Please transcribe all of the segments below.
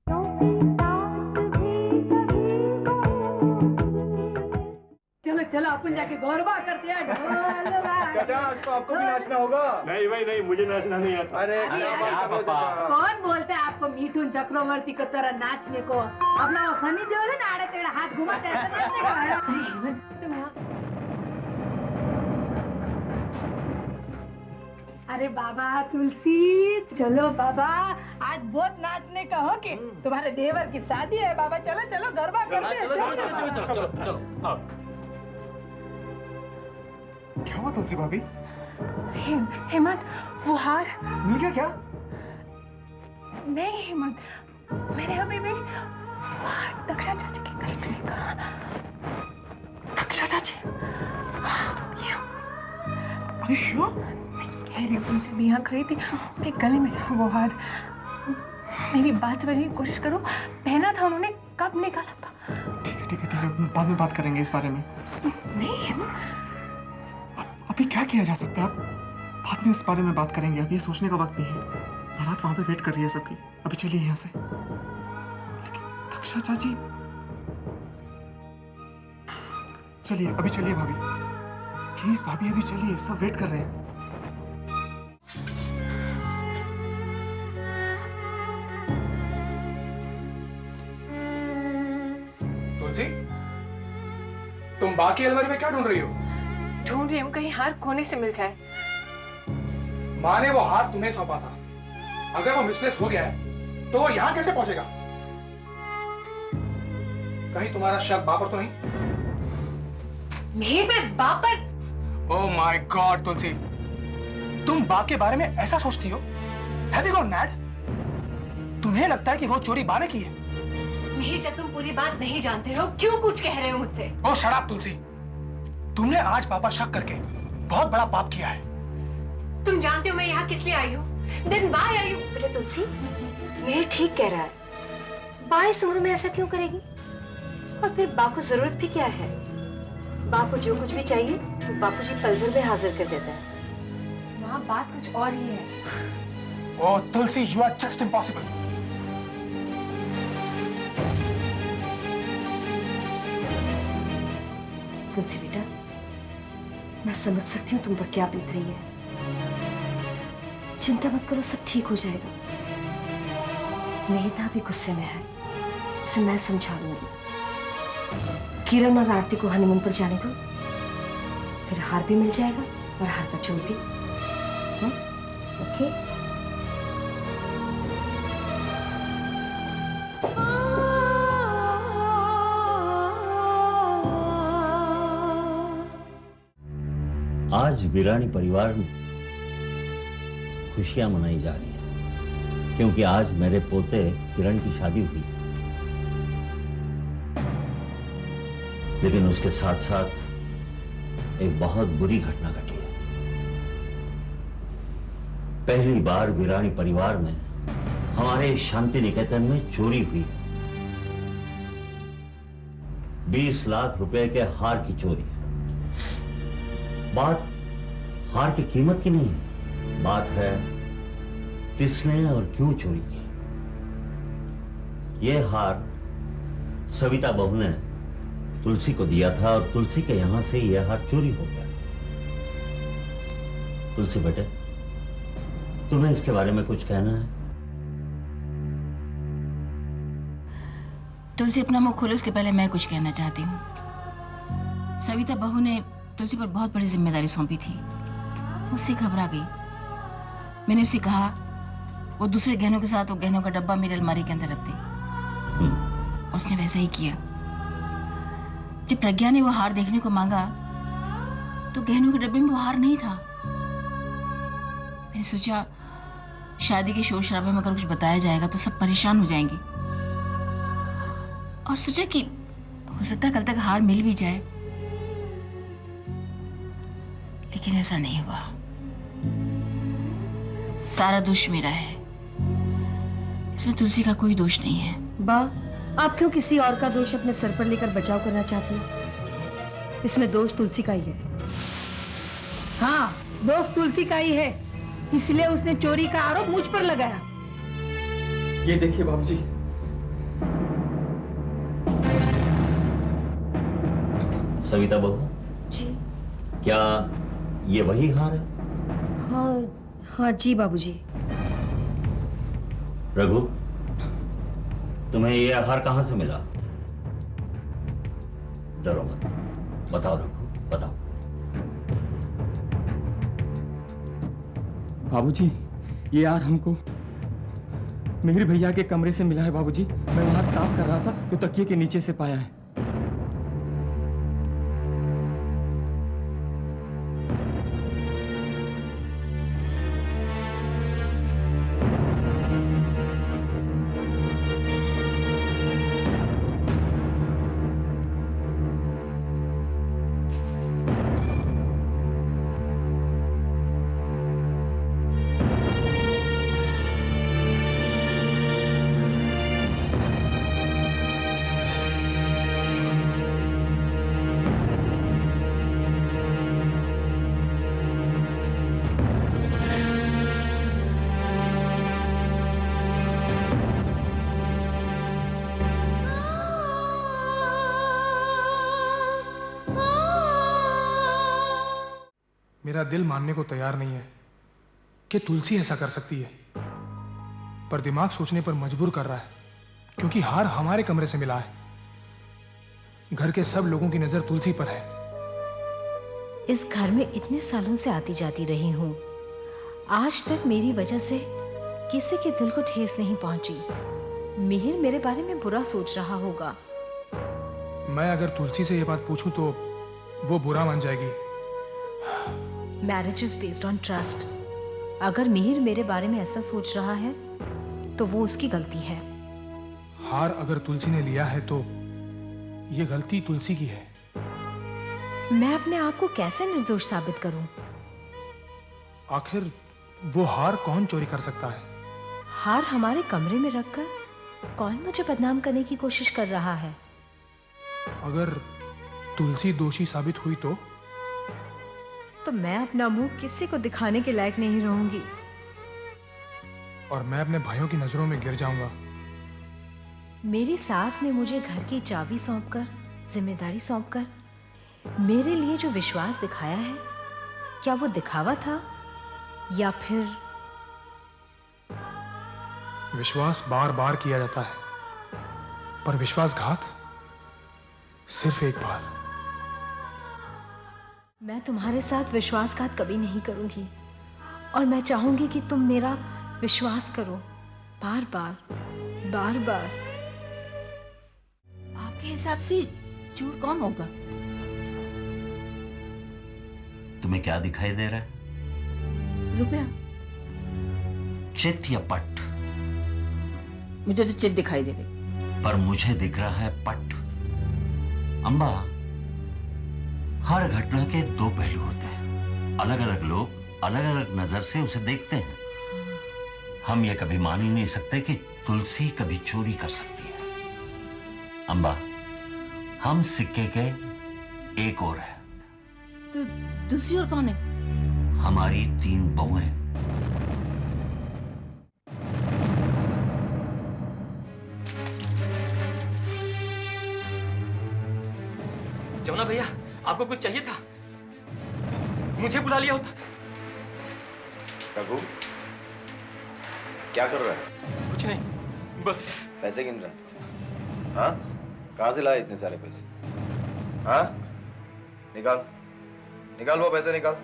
चलो चलो अपन जाके गौरवा करते हैं। चाचा आज तो आपको भी नाचना होगा। नहीं भाई नहीं, मुझे नाचना नहीं आता। अरे कौन बोलते हैं आपको मिथुन चक्रवर्ती को तरह नाचने को? अपना वो सनी देओल है ना, आड़े तेड़ा हाथ घुमाते ऐसा नाचने का है। तुम यहाँ अरे बाबा तुलसी, चलो बाबा आज बहुत नाचने का हो कि तुम्हारे देवर की शादी है बाबा। चलो चलो गरबा करते हैं। चलो। क्या हुआ तुलसी भाभी? हेमंत वो हार मिल गया क्या? नहीं हेमंत, मैंने अभी भी वो हार दक्षा चाची के गले में देखा। दक्षा चाची अरे श्योर? कह रही हूँ जब यहाँ खड़ी थी उनके गले में था वो हार। मेरी बात समझने की कोशिश करो, पहना था उन्होंने, कब निकाला था? ठीक है बाद में बात करेंगे इस बारे में। नहीं हेमंत, अभी क्या किया जा सकता है? अब बाद में इस बारे में बात करेंगे, अभी ये सोचने का वक्त नहीं है। बारात वहां पे वेट कर रही है सबकी। अभी चलिए यहाँ से। लेकिन दक्षा चाची, चलिए अभी चलिए भाभी, प्लीज भाभी अभी चलिए, सब वेट कर रहे हैं। तुलसी, तुम बाकी अलमारी में क्या ढूंढ रही हो? ढूंढ रही हूँ कहीं हार कोने से मिल जाए। माँ ने वो हार तुम्हें सौंपा था, अगर वो मिसप्लेस हो गया है तो वो यहाँ कैसे पहुंचेगा? कहीं तुम्हारा शक बा पर तो नहीं? मेरे पे बा पर? ओह माय गॉड तुलसी, तुम बा के बारे में ऐसा सोचती हो? Have you gone mad? तुम्हें लगता है कि वो चोरी बा ने की है? नहीं, जब तुम पूरी बात नहीं जानते हो क्यों कुछ कह रहे हो मुझसे? ओह शट अप तुलसी, तुमने आज पापा शक करके बहुत बड़ा पाप किया है। तुम जानते हो मैं यहाँ किस लिए आई हूँ? दिन बाय आई हूँ। बेटा तुलसी, मेरे ठीक कह रहा है। बा इस उम्र में ऐसा क्यों करेगी? और फिर बा को जरूरत भी क्या है? बा को जो कुछ भी चाहिए तो बापू जी पल भर में हाजिर कर देता है। माँ बात कुछ और ही है। ओह तुलसी, यू आर जस्ट इम्पॉसिबल। तुलसी बेटा, मैं समझ सकती हूँ तुम पर क्या बीत रही है। चिंता मत करो, सब ठीक हो जाएगा। मेहना भी गुस्से में है, उसे मैं समझा लूंगी। किरण और आरती को हनीमून पर जाने दो, फिर हार भी मिल जाएगा और हार का चोर भी। ओके? आज वीरानी परिवार में खुशियां मनाई जा रही हैं क्योंकि आज मेरे पोते किरण की शादी हुई। लेकिन उसके साथ साथ एक बहुत बुरी घटना घटी है। पहली बार वीरानी परिवार में हमारे शांति निकेतन में चोरी हुई। 20 लाख रुपए के हार की चोरी। बात हार की कीमत की नहीं है, बात है किसने और क्यों चोरी की। यह हार सविता बहू ने तुलसी को दिया था और तुलसी के यहां से यह हार चोरी हो गया। तुलसी बेटे, तुम्हें इसके बारे में कुछ कहना है? तुलसी अपना मुंह खोले उसके पहले मैं कुछ कहना चाहती हूँ। सविता बहू ने तुलसी पर बहुत बड़ी जिम्मेदारी सौंपी थी, उससे घबरा गई। मैंने उसे कहा वो दूसरे गहनों के साथ वो गहनों का डब्बा मेरी अलमारी के अंदर रख दे, और उसने वैसा ही किया। जब प्रज्ञा ने वो हार देखने को मांगा तो गहनों के डब्बे में वो हार नहीं था। मैंने सोचा शादी के शोर शराबे में अगर कुछ बताया जाएगा तो सब परेशान हो जाएंगे, और सोचा कि हो सकता है कल तक हार मिल भी जाए। लेकिन ऐसा नहीं हुआ। सारा दोष मेरा है, इसमें तुलसी का कोई दोष नहीं है। बा, आप क्यों किसी और का दोष अपने सर पर लेकर बचाव करना चाहती हैं? इसमें दोष तुलसी का ही है। हाँ, दोष तुलसी का ही है, इसलिए उसने चोरी का आरोप मुझ पर लगाया। ये देखिए बाबूजी, सविता बहू, जी। क्या ये वही हार है? हाँ हाँ जी बाबूजी। रघु, तुम्हें ये हार कहां से मिला? डरो मत, बताओ रघु, बताओ। बाबूजी, ये यार हमको मिहिर भैया के कमरे से मिला है बाबूजी। मैं वहां साफ कर रहा था तो तकिए के नीचे से पाया है। मेरा दिल मानने को तैयार नहीं है कि तुलसी ऐसा कर सकती है, पर दिमाग सोचने पर मजबूर कर रहा है, क्योंकि हार हमारे कमरे से मिला है। घर के सब लोगों की नजर तुलसी पर है। इस घर में इतने सालों से आती जाती रही हूं, आज तक मेरी वजह से किसी के दिल को ठेस नहीं पहुंची। मिहिर मेरे बारे में बुरा सोच रहा होगा। मैं अगर तुलसी से ये बात पूछूं तो वो बुरा मान जाएगी। Marriage is based on trust. अगर मिहिर मेरे बारे में ऐसा सोच रहा है तो वो उसकी गलती है। हार अगर तुलसी ने लिया है तो ये गलती तुलसी की है। मैं अपने आप को कैसे निर्दोष साबित करूं? आखिर वो हार कौन चोरी कर सकता है? हार हमारे कमरे में रखकर कौन मुझे बदनाम करने की कोशिश कर रहा है? अगर तुलसी दोषी साबित हुई तो मैं अपना मुंह किसी को दिखाने के लायक नहीं रहूंगी। और मैं अपने भाइयों की नजरों में गिर जाऊंगा। मेरी सास ने मुझे घर की चाबी सौंपकर, जिम्मेदारी सौंपकर मेरे लिए जो विश्वास दिखाया है, क्या वो दिखावा था या फिर? विश्वास बार बार किया जाता है, पर विश्वासघात सिर्फ एक बार। मैं तुम्हारे साथ विश्वासघात कभी नहीं करूंगी और मैं चाहूंगी कि तुम मेरा विश्वास करो, बार बार बार बार। आपके हिसाब से चोर कौन होगा? तुम्हें क्या दिखाई दे रहा है? रुपया। चित या पट? मुझे तो चित दिखाई दे रही। पर मुझे दिख रहा है पट। अंबा, हर घटना के दो पहलू होते हैं। अलग अलग लोग अलग अलग नजर से उसे देखते हैं। हम ये कभी मान ही नहीं सकते कि तुलसी कभी चोरी कर सकती है। अंबा, हम सिक्के के एक और है। तो दूसरी ओर कौन है? हमारी 3 बहुएं। जमुना भैया, आपको कुछ चाहिए था? मुझे बुला लिया होता। रघु, क्या कर रहा है? कुछ नहीं, बस पैसे गिन रहा था। हाँ? कहाँ से लाए इतने सारे पैसे? हाँ? निकाल, निकाल वो पैसे निकाल।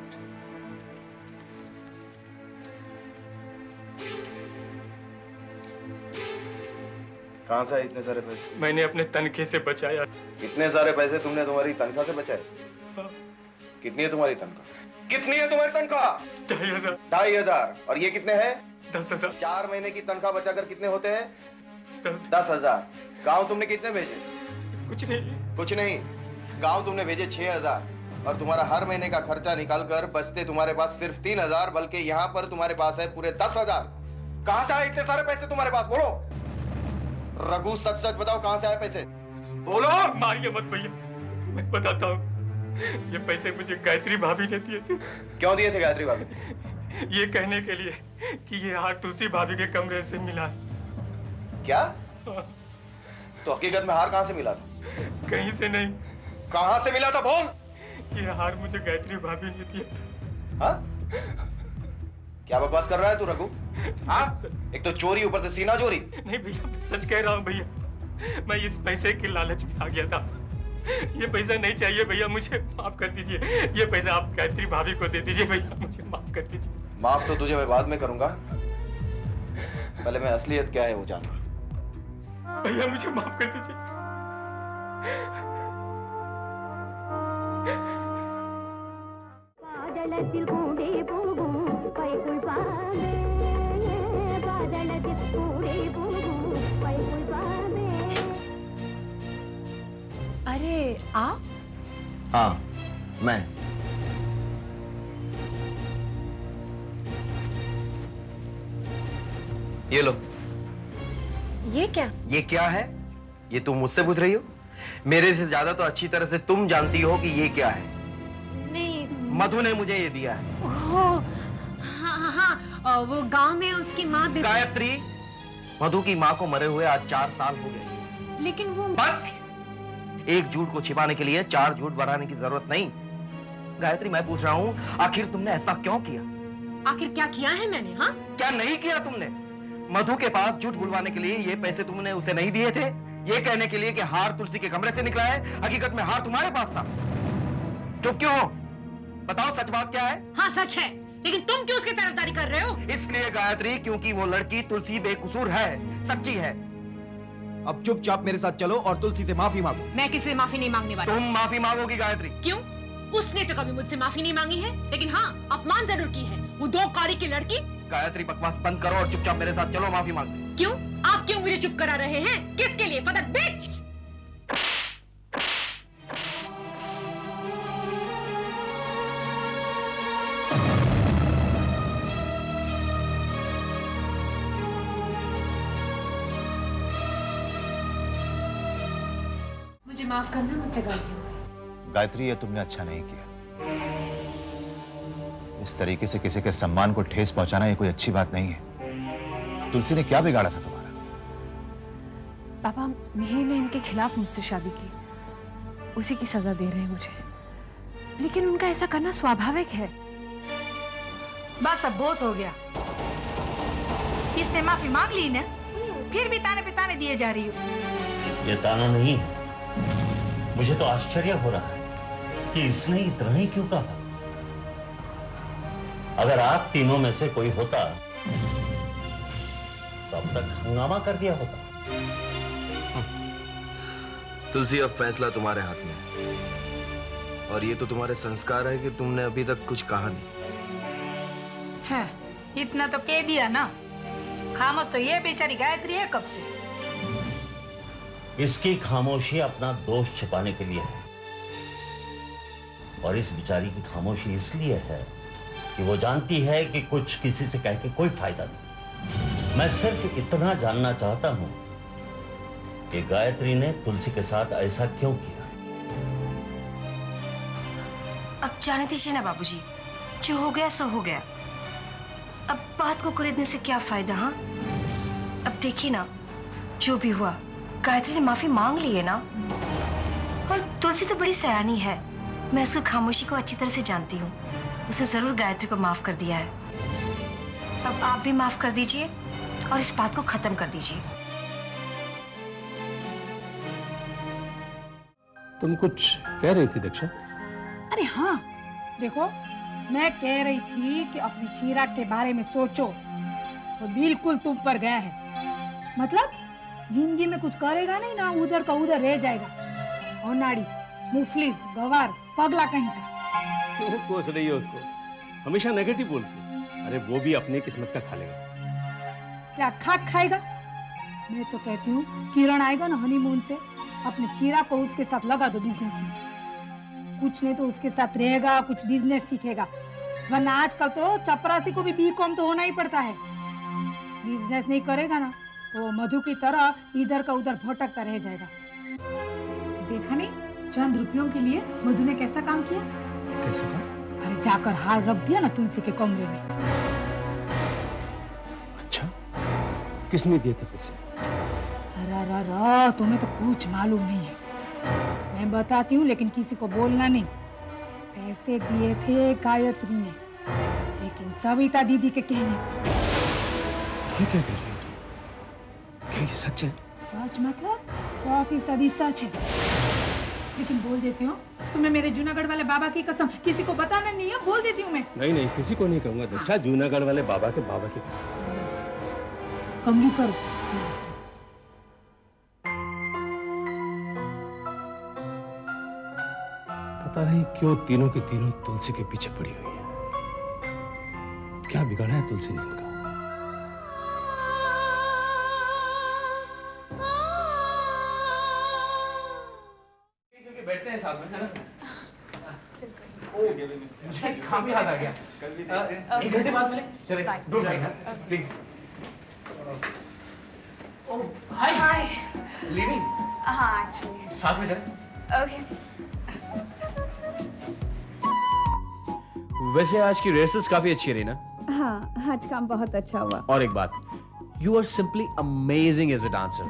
कहाँ से आए इतने सारे पैसे? मैंने अपने तनखे से बचाया। इतने सारे पैसे तुमने तुम्हारी तनख्वाह से बचाए? हाँ। कितनी है तुम्हारी तनख्वाह? कितनी है तुम्हारी तनख्वाह? 2500। 2500। और ये कितने हैं? 10,000। 4 महीने की तनख्वाह बचाकर कितने होते हैं? 10,000। गाँव तुमने कितने भेजे? कुछ नहीं। कुछ नहीं। गाँव तुमने भेजे 6000 और तुम्हारा हर महीने का खर्चा निकाल कर बचते तुम्हारे पास सिर्फ 3000, बल्कि यहाँ पर तुम्हारे पास है पूरे 10,000। कहाँ से आए इतने सारे पैसे तुम्हारे पास? बोलो रघु, सच सच बताओ, कहाँ से आए पैसे? बोलो। मारिए मत भैया, मैं बताता हूँ। ये पैसे मुझे गायत्री भाभी ने दिए थे। क्यों दिए थे गायत्री भाभी? ये कहने के लिए कि ये हार तुलसी भाभी के कमरे से मिला। क्या? तो हकीकत में हार कहाँ से मिला था? कहीं से नहीं, कहां से मिला था बोल। ये हार मुझे गायत्री भाभी ने दिया था। हाँ? क्या बकवास कर रहा है तू रघु? हाँ? एक तो चोरी, ऊपर से सीना चोरी। नहीं भैया, मैं सच कह रहा हूँ भैया, मैं इस पैसे के लालच में आ गया था। ये पैसा नहीं चाहिए भैया, मुझे माफ कर दीजिए। ये पैसा आप गायत्री भाभी को दे दीजिए भैया, मुझे माफ कर दीजिए। माफ तो तुझे मैं बाद में करूंगा, पहले मैं असलियत क्या है वो जानना। भैया मुझे माफ कर दीजिए। अरे आप? हाँ, मैं। ये लो। ये क्या? ये क्या है? ये तुम मुझसे पूछ रही हो? मेरे से ज्यादा तो अच्छी तरह से तुम जानती हो कि ये क्या है। नहीं। मधु ने मुझे ये दिया है। हाँ, वो गांव में उसकी माँ गायत्री, मधु की माँ को मरे हुए आज 4 साल हो गए। लेकिन वो बस, एक झूठ को छिपाने के लिए 4 झूठ बढ़ाने की जरूरत नहीं। गायत्री, मैं पूछ रहा हूँ, आखिर तुमने ऐसा क्यों किया? आखिर क्या किया है मैंने? हाँ, क्या नहीं किया तुमने? मधु के पास झूठ बुलवाने के लिए ये पैसे तुमने उसे नहीं दिए थे, ये कहने के लिए कि हार तुलसी के कमरे से निकला है, हकीकत में हार तुम्हारे पास था। चुप क्यों हो? बताओ सच बात क्या है? हाँ सच है, लेकिन तुम क्यों उसकी तरफदारी कर रहे हो? इसलिए गायत्री, क्योंकि वो लड़की तुलसी बेकसूर है, सच्ची है। अब चुपचाप मेरे साथ चलो और तुलसी से माफी मांगो। मैं किसी माफी नहीं मांगने वाली। तुम माफी मांगोगी गायत्री? क्यों? उसने तो कभी मुझसे माफी नहीं मांगी है, लेकिन हाँ अपमान जरूर की है। वो 2 कौड़ी की लड़की। गायत्री, बकवास बंद करो और चुपचाप मेरे साथ चलो माफी मांगने। क्यों? आप क्यों मुझे चुप करा रहे हैं? किसके लिए? फॉर दैट बिच। मुझे माफ करना, मुझसे गलती हो गई। गायत्री, ये तुमने अच्छा नहीं किया। इस तरीके से किसी के सम्मान को ठेस पहुंचाना ये कोई अच्छी बात नहीं है। तुलसी ने क्या बिगाड़ा था तुम्हारा? पापा, मिहिर ने इनके खिलाफ मुझसे शादी की, उसी की सजा दे रहे हैं मुझे। लेकिन उनका ऐसा करना स्वाभाविक है। बस अब बहुत हो गया। इसने माफी मांग ली ना, फिर भी ताने पे ताने दिए जा रही हो। ये ताना नहीं है, मुझे तो आश्चर्य हो रहा है कि इसने इतना ही क्यों कहा। अगर आप तीनों में से कोई होता तो अब तक हंगामा कर दिया होता। तुलसी, अब फैसला तुम्हारे हाथ में है। और ये तो तुम्हारे संस्कार है कि तुमने अभी तक कुछ कहा नहीं। है, इतना तो कह दिया ना। खामोश तो ये बेचारी गायत्री है कब से। इसकी खामोशी अपना दोष छिपाने के लिए है, और इस बिचारी की खामोशी इसलिए है कि वो जानती है कि कुछ किसी से कह के कोई फायदा नहीं। मैं सिर्फ इतना जानना चाहता हूं कि गायत्री ने तुलसी के साथ ऐसा क्यों किया। अब जाने दीजिए ना बाबूजी, जो हो गया सो हो गया। अब बात को कुरेदने से क्या फायदा? हाँ, अब देखिए ना, जो भी हुआ गायत्री ने माफी मांग ली है ना। और तुलसी तो बड़ी सयानी है, मैं उसकी खामोशी को अच्छी तरह से जानती हूँ। उसने जरूर गायत्री को माफ कर दिया है। अब आप भी माफ कर दीजिए और इस बात को खत्म कर दीजिए। तुम कुछ कह रही थी दीक्षा? अरे हाँ, देखो, मैं कह रही थी कि अपनी चिराग के बारे में सोचो। वो बिल्कुल तुम पर गया है। मतलब जिंदगी में कुछ करेगा नहीं ना, उधर का उधर रह जाएगा। और नाड़ी, मुफलिस, गवार, पगला कहीं का। क्यों कोस रही है उसको? हमेशा नेगेटिव बोलती। अरे वो भी अपनी किस्मत का खा लेगा। क्या खाक खाएगा? मैं तो कहती हूँ किरण आएगा ना हनीमून से, अपने चिराग को उसके साथ लगा दो बिजनेस में। कुछ नहीं तो उसके साथ रहेगा, कुछ बिजनेस सीखेगा। वरना आजकल तो चपरासी को भी बीकॉम तो होना ही पड़ता है। बिजनेस नहीं करेगा ना तो मधु की तरह इधर का उधर भटकता रह जाएगा। देखा नहीं, चंद रुपयों के लिए मधु ने कैसा काम किया? कैसे काम? अरे जाकर हार रख दिया ना तुलसी के कमरे में। अच्छा, किसने दिए थे पैसे? अरे तुम्हें तो कुछ मालूम नहीं है। मैं बताती हूँ, लेकिन किसी को बोलना नहीं। पैसे दिए थे गायत्री ने, लेकिन सविता दीदी के कहने। ये क्या कह रही हो तुम? क्या ये सच है? सच मतलब 100% सच है। लेकिन बोल देती हूँ, तुम्हें मेरे जूनागढ़ वाले बाबा की कसम, किसी को बताना नहीं है, बोल देती हूँ मैं। नहीं नहीं, किसी को नहीं कहूंगा दक्षा। जूनागढ़ वाले बाबा की कसम। कमली करो। पता नहीं क्यों तीनों के तीनों तुलसी के पीछे पड़ी हुई है। क्या बिगाड़ा है तुलसी ने इनका? बैठते हैं साथ में, है ना? मुझे काम याद आ गया। एक घंटे बाद मिले। चले, don't mind, please. Hi hi. Leaving? हाँ, एक्चुअली। साथ में चले। ओके। वैसे आज की रिहर्सल्स काफी अच्छी रही ना? हाँ, आज काम बहुत अच्छा हुआ। और एक बात, you are simply amazing as a dancer.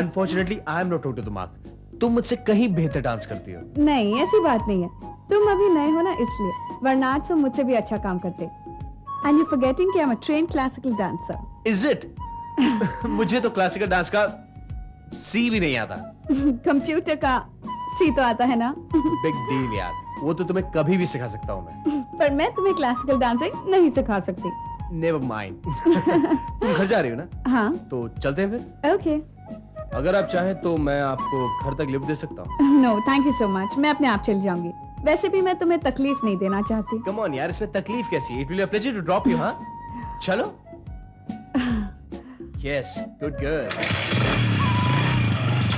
Unfortunately, I am not up to the mark. तुम मुझसे कहीं बेहतर डांस करती हो। नहीं, ऐसी बात नहीं है। तुम अभी नए हो ना, इसलिए, वरना आज तुम मुझसे भी अच्छा काम करते। And you're forgetting कि I'm a trained classical dancer. Is it? मुझे तो क्लासिकल डांस का सी भी नहीं आता। कंप्यूटर का सी तो आता है ना? बिग डील यार, वो तो तुम्हें कभी भी सिखा सकता हूँ मैं। पर मैं तुम्हें क्लासिकल डांसिंग नहीं सिखा सकती। Never mind. तुम घर जा रही हो ना? हाँ। तो चलते हैं फिर? ओके। अगर आप चाहें तो मैं आपको घर तक लिफ्ट दे सकता हूँ। No, thank you so much. मैं अपने आप चली जाऊंगी। वैसे भी मैं तुम्हें तकलीफ नहीं देना चाहती। कम ऑन यार, इसमें तकलीफ कैसी है? It will be a pleasure to drop you, हाँ? चलो। Yes, good girl.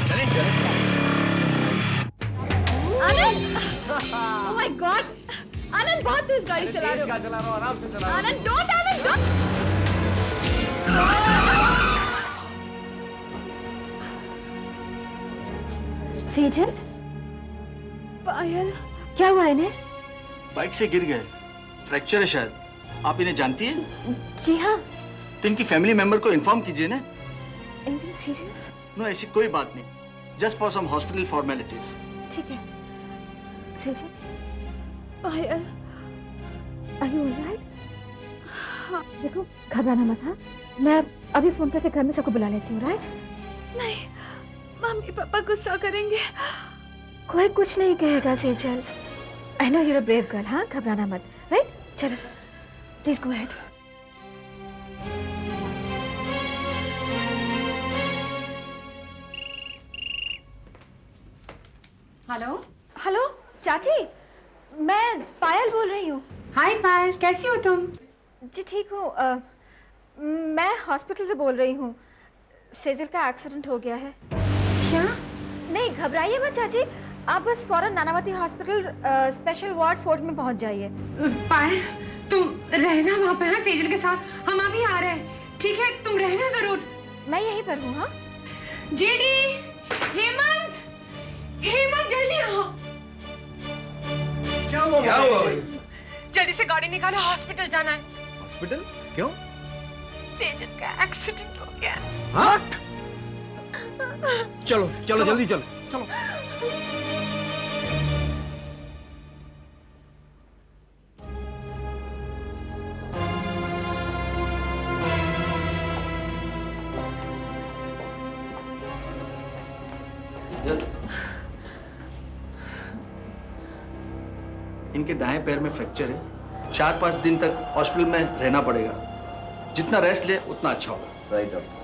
चलें, चलें। आनंद! Oh my God! आनंद बहुत तेज गाड़ी चला रहे हो। चला रहा हूँ, आराम से चला रहा हूँ। आनंद, don't! Anand, don't! सेजल, पायल, क्या हुआ इन्हें? बाइक से गिर गए, फ्रैक्चर है शायद। आप इन्हें जानती हैं? जी हाँ। तो इनकी फैमिली मेंबर को इन्फॉर्म कीजिए ना। Anything serious? नो, ऐसी कोई बात नहीं, just for some hospital formalities. ठीक है। सेजल, पायल, are you alright? हाँ, देखो घबराना मत। हाँ, मैं अभी फोन करके घर में सबको बुला लेती हूँ, राइट? नहीं, मम्मी पापा गुस्सा करेंगे। कोई कुछ नहीं कहेगा Sejal. I know you're a brave girl, हाँ, घबराना मत, राइट? चलो, please go ahead. Hello. Hello चाची, मैं पायल बोल रही हूँ। हाय पायल, कैसी हो तुम? जी ठीक हूँ। मैं हॉस्पिटल से बोल रही हूँ। सेजल का एक्सीडेंट हो गया है। क्या? नहीं, घबराइए मत चाची, आप बस फौरन नानावती हॉस्पिटल स्पेशल वार्ड 4 में पहुंच जाइए। पायल, तुम रहना वहाँ पे, हाँ, सेजल के साथ। हम अभी आ रहे हैं, ठीक है? तुम रहना जरूर। मैं यहीं पर हूँ। हाँ जेडी, हेमंत, हेमंत जल्दी आओ। क्या हुआ? क्या हुआ? जल्दी से गाड़ी निकालो, हॉस्पिटल जाना है। हॉस्पिटल? क्यों? सेजल का एक्सीडेंट हो गया। हाँ? चलो चलो जल्दी चलो चलो। इनके दाएं पैर में फ्रैक्चर है। 4-5 दिन तक हॉस्पिटल में रहना पड़ेगा। जितना रेस्ट ले उतना अच्छा होगा। Right doctor.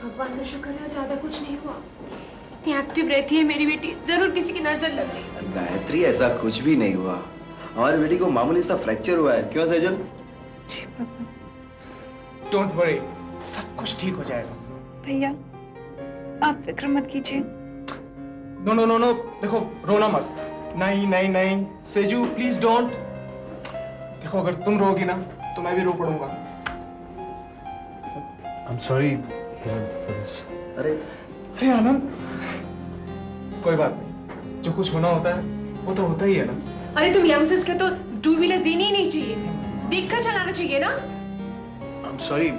भगवान का शुक्र है, ज्यादा कुछ नहीं हुआ। इतनी एक्टिव रहती है मेरी बेटी, जरूर किसी की नजर लग गई। गायत्री, ऐसा कुछ भी नहीं हुआ। हमारी बेटी को मामूली सा फ्रैक्चर हुआ है। क्यों सेजल? जी पापा। डोंट वरी, सब कुछ ठीक हो जाएगा। भैया, आप फिक्र मत कीजिए। नो नो नो नो, देखो रोना मत। नहीं नहीं नहीं सेजू, प्लीज डोंट। देखो अगर तुम रोगी ना तो मैं भी रो पड़ूंगा। I'm sorry for this. अरे आनंद, कोई बात नहीं, जो कुछ होना होता है वो तो होता ही है ना। अरे तुम यंगस्टर्स के तो 2 व्हीलर्स देनी ही नहीं चाहिए, देखकर चलाना चाहिए ना। I'm sorry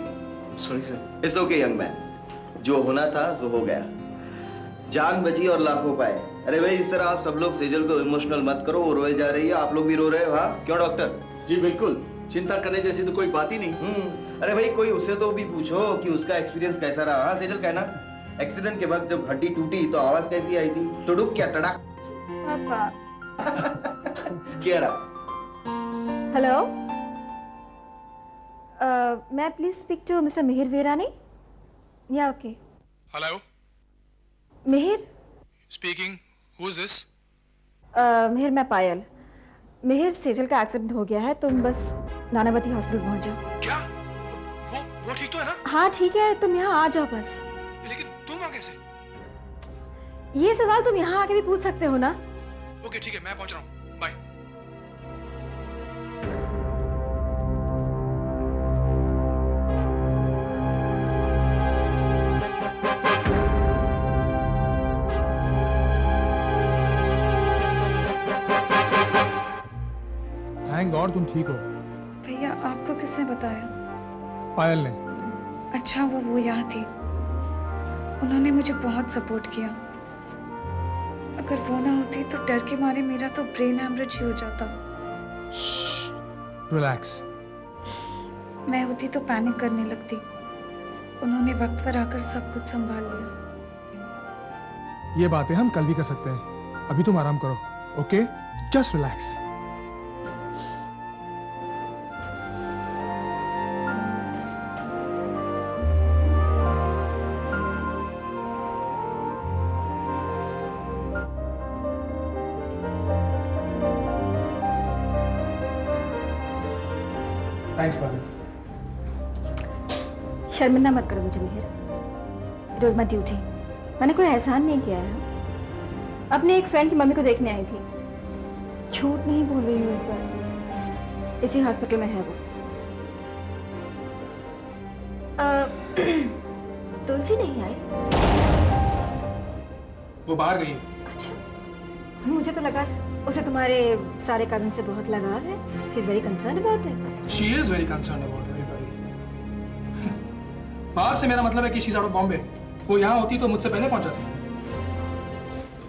sir. It's okay young man, जो होना था सो हो गया। जान बची और लाखों पाए। अरे भाई इस तरह आप सब लोग सेजल को इमोशनल मत करो, वो रोए जा रही है, आप लोग भी रो रहे हो। हाँ क्यों डॉक्टर? जी बिल्कुल, चिंता करने जैसी तो कोई बात ही नहीं। अरे भाई कोई उससे तो भी पूछो कि उसका एक्सपीरियंस कैसा रहा। हाँ सेजल कहना, एक्सीडेंट के वक्त जब हड्डी टूटी तो आवाज कैसी आई थी? टुडुक क्या टड़ाक? पापा। Cheer up. Hello, may please speak to mister Mihir Virani? या okay. Hello, Mihir speaking, who is this? Mihir, मैं पायल। मिहिर, सेजल का एक्सीडेंट हो गया है, तुम बस नानावती हॉस्पिटल पहुंच जाओ। क्या? वो ठीक तो है ना? हाँ ठीक है, तुम यहाँ आ जाओ बस। लेकिन तुम आ कैसे? ये सवाल तुम यहाँ आके भी पूछ सकते हो ना। ओके ठीक है, मैं पहुंच रहा हूँ, बाय। थैंक गॉड तुम ठीक हो। भैया आपको किसने बताया? पायल ने। अच्छा हुआ वो यहाँ थी, उन्होंने मुझे बहुत सपोर्ट किया। अगर वो ना होती तो डर के मारे मेरा तो ब्रेन हैमरेज ही हो जाता। रिलैक्स। मैं होती तो पैनिक करने लगती। उन्होंने वक्त पर आकर सब कुछ संभाल लिया। ये बातें हम कल भी कर सकते हैं, अभी तुम आराम करो, ओके? Just relax. थैंक्स पायल। शर्मिंदा मत करो मुझे Mihir, it was my duty. मैंने कोई एहसान नहीं किया है। अपने एक फ्रेंड की मम्मी को देखने आई थी। झूठ नहीं बोल रही हूँ इस बार, इसी हॉस्पिटल में है वो। तुलसी नहीं आई? वो बाहर गई है। अच्छा, मुझे तो लगा उसे तुम्हारे सारे कजिन से बहुत लगाव है। She is very concerned about it. She is very concerned about everybody. बाहर से मेरा मतलब है कि she is out of Bombay. वो यहाँ होती तो मुझसे पहले पहुंच जाती।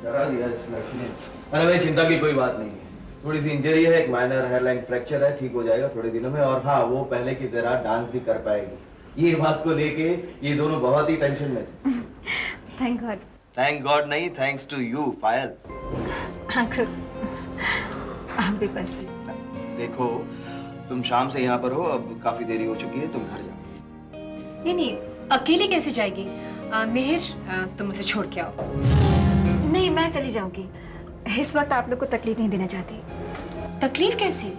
डरा दिया इस लड़की ने। अरे भाई चिंता की कोई बात नहीं है, थोड़ी सी इंजरी है, एक माइनर हेयरलाइन फ्रैक्चर है, ठीक हो जाएगा थोड़े दिनों में। और हाँ, वो पहले की तरह डांस भी कर पाएगी। ये बात को लेके ये दोनों बहुत ही टेंशन में थे। Thank god. थैंक गॉड नहीं, thanks to you Payal. Uncle, आप भी बस। देखो तुम शाम से यहाँ पर हो, अब काफी देरी हो चुकी है, तुम घर जाओ। नहीं, अकेले कैसे जाएगी? मिहिर, तुम उसे छोड़ के आओ। नहीं, मैं चली जाऊंगी। इस वक्त आप लोग को तकलीफ नहीं देना चाहती। तकलीफ कैसी?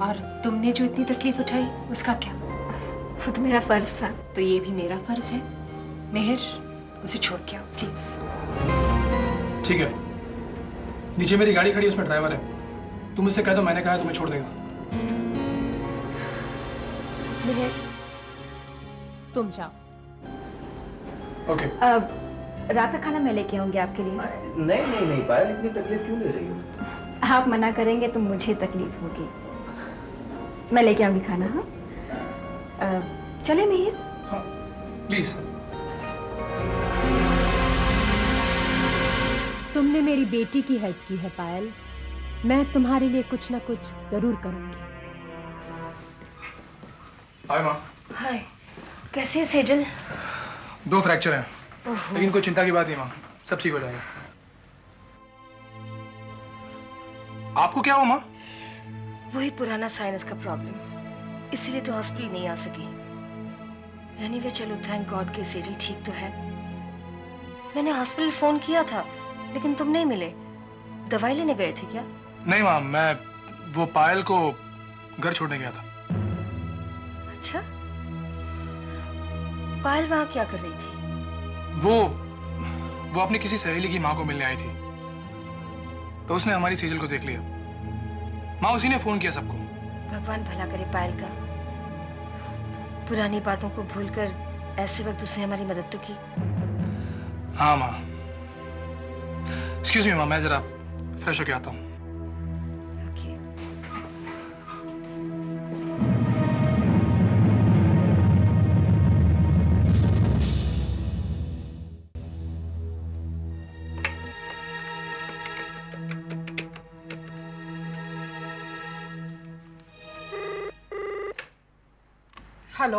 और तुमने जो इतनी तकलीफ उठाई उसका क्या? वो तो मेरा फर्ज था। तो ये भी मेरा फर्ज है। मिहिर, उसे छोड़ के आओ प्लीज। ठीक है, नीचे मेरी गाड़ी खड़ी है, उसमें ड्राइवर है। तुम उससे कह दो मैंने कहा है, तुम्हें छोड़ देगा। मिहिर, तुम जाओ। ओके। अब रात का खाना मैं लेके आऊंगी आपके लिए। नहीं नहीं नहीं पायल, इतनी तकलीफ क्यों ले रही हो? आप मना करेंगे तो मुझे तकलीफ होगी। मैं लेके आऊंगी खाना। हाँ चले मिहिर? हाँ प्लीज। तुमने मेरी बेटी की हेल्प की है पायल, मैं तुम्हारे लिए कुछ ना कुछ जरूर करूंगी। हाय माँ। हाय, कैसी है सेजल? 2 फ्रैक्चर हैं, लेकिन कोई चिंता की बात नहीं माँ, सब ठीक हो जाएगा। आपको क्या हुआ माँ? वही पुराना साइनस का प्रॉब्लम, इसीलिए तो हॉस्पिटल नहीं आ सकी। एनीवे चलो, थैंक गॉड कि सेजल ठीक तो है। मैंने हॉस्पिटल फोन किया था लेकिन तुम नहीं मिले। दवाई लेने गए थे क्या? नहीं माँ, मैं वो पायल को घर छोड़ने गया था। अच्छा, पायल वहां क्या कर रही थी? वो अपनी किसी सहेली की माँ को मिलने आई थी, तो उसने हमारी सेजल को देख लिया। माँ उसी ने फोन किया सबको। भगवान भला करे पायल का। पुरानी बातों को भूलकर ऐसे वक्त उसने हमारी मदद तो की। हाँ माँ। एक्सक्यूज मी माँ, मैं जरा फ्रेश होके आता हूँ। हेलो,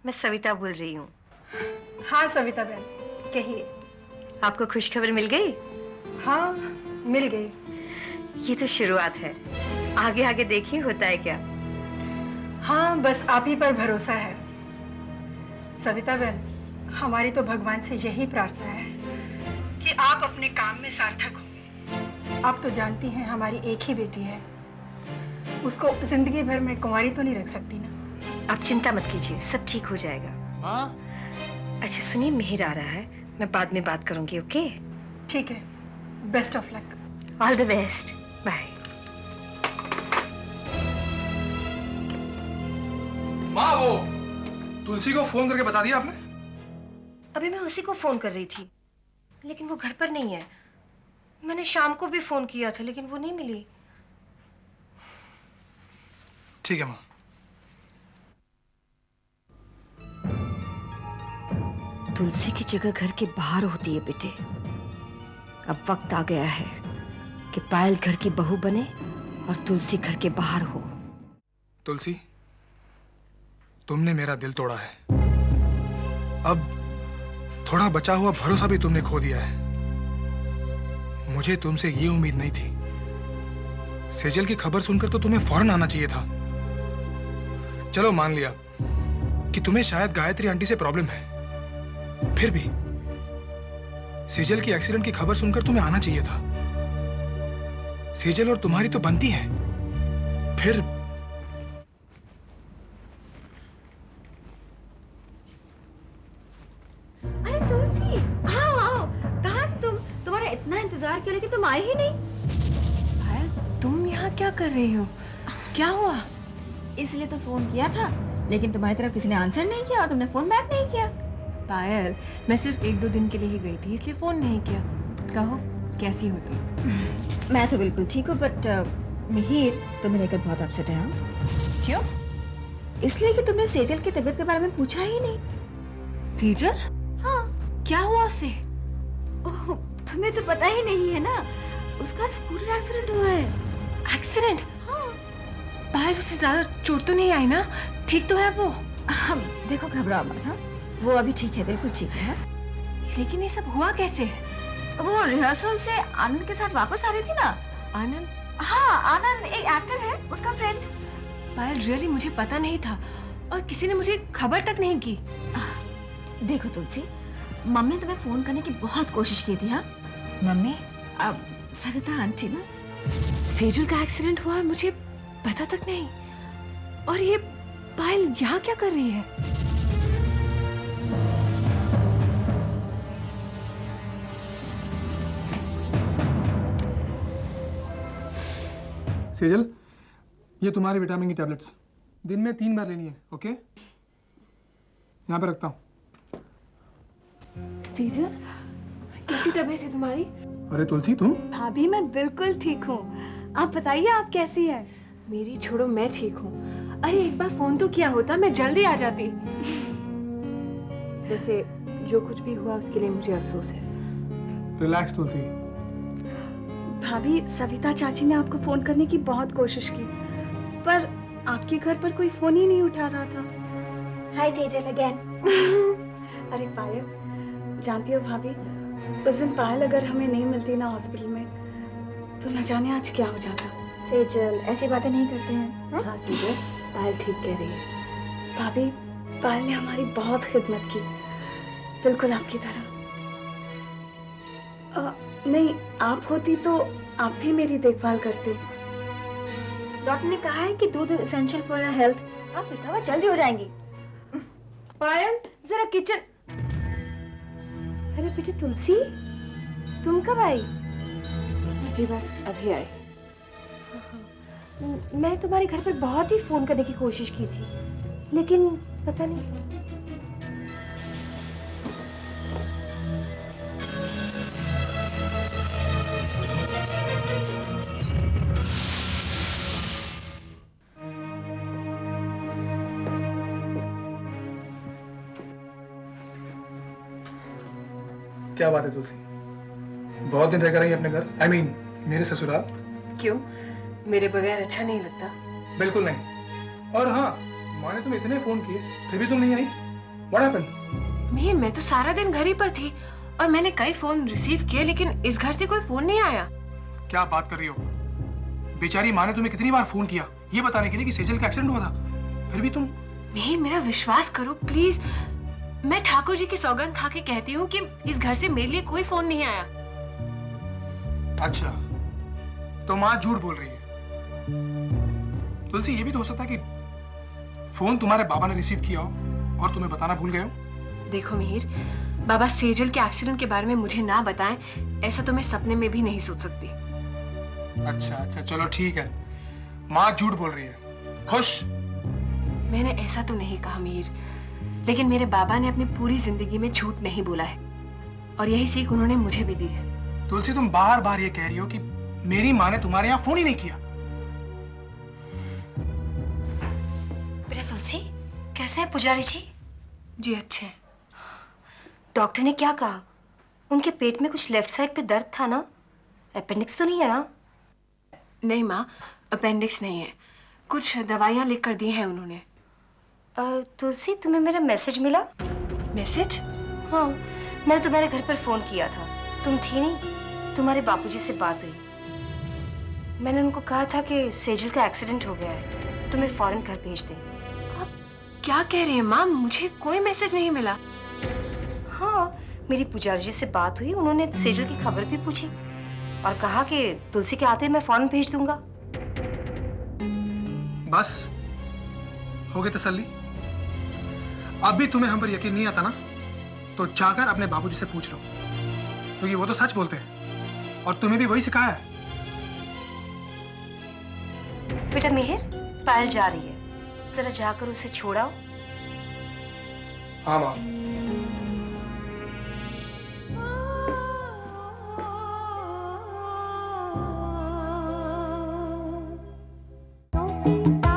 मैं सविता बोल रही हूँ। हाँ सविता बहन, कहिए। आपको खुशखबर मिल गई? हाँ, मिल गई। ये तो शुरुआत है, आगे आगे देखिए होता है क्या। हाँ, बस आप ही पर भरोसा है। सविता बहन, हमारी तो भगवान से यही प्रार्थना है कि आप अपने काम में सार्थक हो। आप तो जानती हैं हमारी एक ही बेटी है, उसको जिंदगी भर में कुंवारी तो नहीं रख सकती ना। आप चिंता मत कीजिए, सब ठीक हो जाएगा। हाँ? अच्छा सुनिए, मिहिर आ रहा है, मैं बाद में बात करूंगी। ओके? ठीक है, best of luck. All the best, bye. माँ, वो तुलसी को फोन करके बता दिया आपने? अभी मैं उसी को फोन कर रही थी, लेकिन वो घर पर नहीं है। मैंने शाम को भी फोन किया था, लेकिन वो नहीं मिली। ठीक है माँ। तुलसी की जगह घर के बाहर होती है बेटे। अब वक्त आ गया है कि पायल घर की बहू बने और तुलसी घर के बाहर हो। तुलसी, तुमने मेरा दिल तोड़ा है। अब थोड़ा बचा हुआ भरोसा भी तुमने खो दिया है। मुझे तुमसे ये उम्मीद नहीं थी। सेजल की खबर सुनकर तो तुम्हें फौरन आना चाहिए था। चलो मान लिया कि तुम्हें शायद गायत्री आंटी से प्रॉब्लम है, फिर भी सेजल की एक्सीडेंट की खबर सुनकर तुम्हें आना चाहिए था। सेजल और तुम्हारी तो बनती है। फिर अरे तुलसी, आओ आओ। कहाँ थी तुम? तुम्हारा इतना इंतजार किया लेकिन तुम आए ही नहीं। पायल, तुम यहाँ क्या कर रही हो? क्या हुआ? इसलिए तो फोन किया था, लेकिन तुम्हारी तरफ किसी ने आंसर नहीं किया और तुमने फोन बैक नहीं किया। पायल, मैं सिर्फ 1-2 दिन के लिए ही गई थी, इसलिए फोन नहीं किया। कहो, कैसी हो तुम? मैं तो बिल्कुल ठीक हूँ, बट मिहिर तुम्हें लेकर बहुत अपसेट है। हाँ? क्यों? इसलिए कि तुमने सेजल की तबीयत के बारे में पूछा ही नहीं। सेजल? हाँ। क्या हुआ उसे? ओह, तुम्हें तो पता ही नहीं है ना, उसका स्कूटर एक्सीडेंट हुआ है। एक्सीडेंट? हाँ। पायल, उसे ज्यादा चोट तो नहीं आई ना? ठीक तो है वो? हम देखो, घबराओ मत। हाँ, वो अभी ठीक है, बिल्कुल ठीक है। लेकिन ये सब हुआ कैसे? वो रिहर्सल से आनंद के साथ वापस आ रही थी ना। आनंद? हाँ, आनंद एक एक्टर है, उसका फ्रेंड। पायल, रियली मुझे पता नहीं था और किसी ने मुझे खबर तक नहीं की। देखो तुलसी, मम्मी ने तुम्हें फोन करने की बहुत कोशिश की थी। हाँ मम्मी? अब सविता आंटी ना, सेजल का एक्सीडेंट हुआ और मुझे पता तक नहीं। और ये पायल यहाँ क्या कर रही है? सेजल, ये तुम्हारी विटामिन की टैबलेट्स दिन में 3 बार लेनी है। ओके? यहाँ पे रखता हूँ। सेजल, कैसी तबीयत है तुम्हारी? अरे तुलसी, तुम? भाभी, मैं बिल्कुल ठीक हूँ। आप बताइए, आप कैसी है? मेरी छोड़ो, मैं ठीक हूँ। अरे एक बार फोन तो किया होता, मैं जल्दी आ जाती। वैसे जो कुछ भी हुआ उसके लिए मुझे अफसोस है। रिलैक्स तुलसी। भाभी, सविता चाची ने आपको फोन करने की बहुत कोशिश की, पर आपके घर पर कोई फोन ही नहीं उठा रहा था। हाय सेजल अगेन। अरे पायल, जानती हो भाभी, उस दिन पायल अगर हमें नहीं मिलती ना हॉस्पिटल में, तो न जाने आज क्या हो जाता। सेजल, ऐसी बातें नहीं करते हैं। हाँ सेजल, पायल ठीक कह रही है। भाभी, पायल ने हमारी बहुत खिदमत की, बिल्कुल आपकी तरह। नहीं, आप होती तो आप भी मेरी देखभाल करते। डॉक्टर ने कहा है कि दूध एसेंशियल फॉर योर हेल्थ। आप रिकवर जल्दी हो जाएंगी। पायल, जरा किचन। अरे बेटी तुलसी, तुम कब आई? जी बस अभी आई। मैं तुम्हारे घर पर बहुत ही फोन करने की कोशिश की थी, लेकिन पता नहीं। क्या बात है तुलसी? बहुत दिन रह कर रही अपने घर, I mean, मेरे ससुराल। क्यों, मेरे बगैर अच्छा नहीं लगता? बिल्कुल नहीं। और हाँ, माँ ने तुम्हें इतने फोन किए फिर भी तुम नहीं आई। What happened? मिहिर, मैं तो सारा दिन घर ही पर थी और मैंने कई फोन रिसीव किए, लेकिन इस घर से कोई फोन नहीं आया। क्या बात कर रही हो? बेचारी माँ ने तुम्हें कितनी बार फोन किया ये बताने के लिए कि सेजल का एक्सीडेंट हुआ था, फिर भी तुम। मिहिर, मेरा विश्वास करो प्लीज। मैं ठाकुर जी की सौगंध खा के कहती हूँ कि इस घर से मेरे लिए कोई फोन नहीं आया। अच्छा, तो माँ झूठ बोल रही है। तुलसी, ये भी तो हो सकता है कि फोन तुम्हारे बाबा ने रिसीव किया हो और तुम्हें बताना भूल गए हो। देखो मिहिर, बाबा सेजल के एक्सीडेंट के बारे में मुझे ना बताएं, ऐसा तो मैं सपने में भी नहीं सोच सकती। अच्छा अच्छा, चलो ठीक है, माँ झूठ बोल रही है। खुश? मैंने ऐसा तो नहीं कहा मिहिर, लेकिन मेरे बाबा ने अपनी पूरी जिंदगी में झूठ नहीं बोला है और यही सीख उन्होंने मुझे भी दी है। तुलसी, तुम बार बार ये कह रही हो कि मेरी माँ ने तुम्हारे यहाँ फोन ही नहीं किया। बेटा तुलसी, कैसे हैं पुजारी जी? जी अच्छे हैं। डॉक्टर ने क्या कहा? उनके पेट में कुछ लेफ्ट साइड पे दर्द था ना? अपेंडिक्स तो नहीं है ना? नहीं माँ, अपेंडिक्स नहीं है, कुछ दवाइयाँ लिख कर दी हैं उन्होंने। तुलसी, तुम्हें मेरा मैसेज मिला? मैसेज? हाँ, मैंने तुम्हारे घर पर फोन किया था, तुम थी नहीं। तुम्हारे बापूजी से बात हुई, मैंने उनको कहा था कि सेजल का एक्सीडेंट हो गया है, तुम्हें फौरन घर भेज दें। आप क्या कह रही हैं माँ? मुझे कोई मैसेज नहीं मिला। हाँ, मेरी पुजारी जी से बात हुई, उन्होंने सेजल की खबर भी पूछी और कहा कि तुलसी के आते मैं फौरन भेज दूंगा। बस हो गई तसल्ली? अब भी तुम्हें हम पर यकीन नहीं आता ना, तो जाकर अपने बाबूजी से पूछ लो, क्योंकि वो तो सच बोलते हैं और तुम्हें भी वही सिखाया है। बेटा मिहिर, पायल जा रही है, जरा जाकर उसे छोड़ाओ। हाँ माँ। Oh